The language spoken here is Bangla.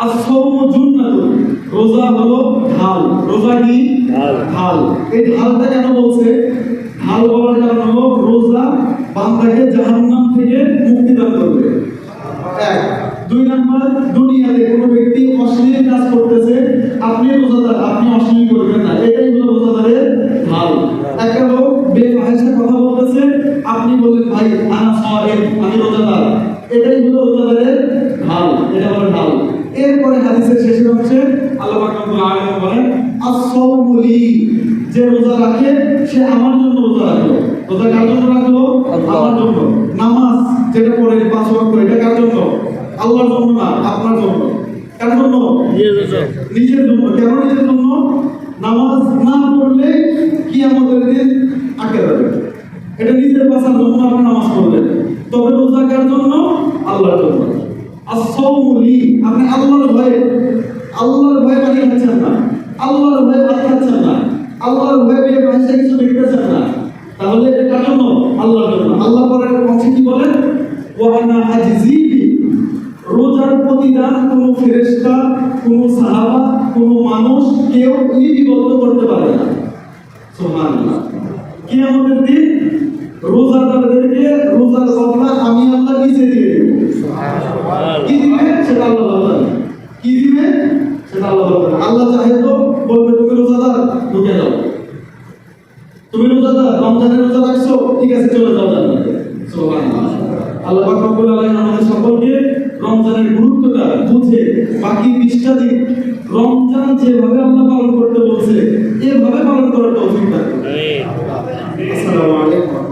আস-সাওমু জুন্নাতুন, রোজা হলো ঢাল। রোজা কি ঢাল। এই ঢালটা কেন বলছে? ঢাল বলার কারণ হলো রোজা বান্দাকে জাহান্নাম থেকে মুক্তি দান করবে। এক। দুই নাম্বার, দুনিয়াতে কোনো ব্যক্তি অশ্লীল কাজ করতেছে, আপনি রোজাদার, আপনি অশ্লীল করবেন না, এটাই হলো রোজাদারের ঢাল। একটা লোক বেফাহিশা কথা বলতেছে, আপনি বললেন ভাই আনা সাওয়াইম, আমি রোজাদার, এটাই হলো রোজাদারের ঢাল। এটা হলো ঢাল। এরপরে হাদিসের শেষের অংশে আল্লাহ পাক রব্বুল আলামিন বলেন আস-সাওমু লি, যে রোজা রাখে সে আমার জন্য রোজা রাখলো। রোজা কার জন্য রাখলো? আমার জন্য। নামাজ যেটা পড়ে 5 ওয়াক্ত, এটা কার জন্য? আল্লাহর জন্য না, আপনার জন্য। কার জন্য? নিজের জন্য। কেন নিজের জন্য? নামাজ না পড়লে কিয়ামতের দিন আটকে যাবে, এটা নিজের বাঁচার জন্য আপনি নামাজ পড়লেন। তবে রোজা কার জন্য? আল্লাহর জন্য। আস-সাওমু লি, আপনি আল্লাহর ভয়ে পানি খাচ্ছেন না, আল্লাহর ভয়ে ভাত খাচ্ছেন না, আল্লাহর ভয়ে বেফাহিশা কিছু দেখতেছেন না, তাহলে এটা কার জন্য? আল্লাহর জন্য। আল্লাহ পরের অংশে কি বলেন? ওয়া আনা আজজি বি, রোজার প্রতিদান কোনো ফেরেশতা, কোনো সাহাবা, কোনো মানুষ কেউ লিপিবদ্ধ করতে পারে না। সুবহানাল্লাহ। কিয়ামতের দিন রোজাদারদেরকে রোজার বদলা আমি আল্লাহ নিজে দিয়ে দেব। কি দিবে সেটা আল্লাহ জানে, কি দিবে সেটা আল্লাহ জানে। আল্লাহ চাহে তো বলবে তুমি রোজাদার, ঢুকে যাও, তুমি রোজাদার, রমজানের রোজা রাখছো, ঠিক আছে চলে যাও জান্নাতে। সুবহানাল্লাহ। আল্লাহ পাক রব্বুল আলামিন আমাদের সকলকে রমজানের গুরুত্বটা বুঝে বাকি 20টা দিন রমজান যেভাবে আল্লাহ পালন করতে বলছে এভাবে পালন করার তৌফিক দান করুন। আমিন। আসসালামু আলাইকুম।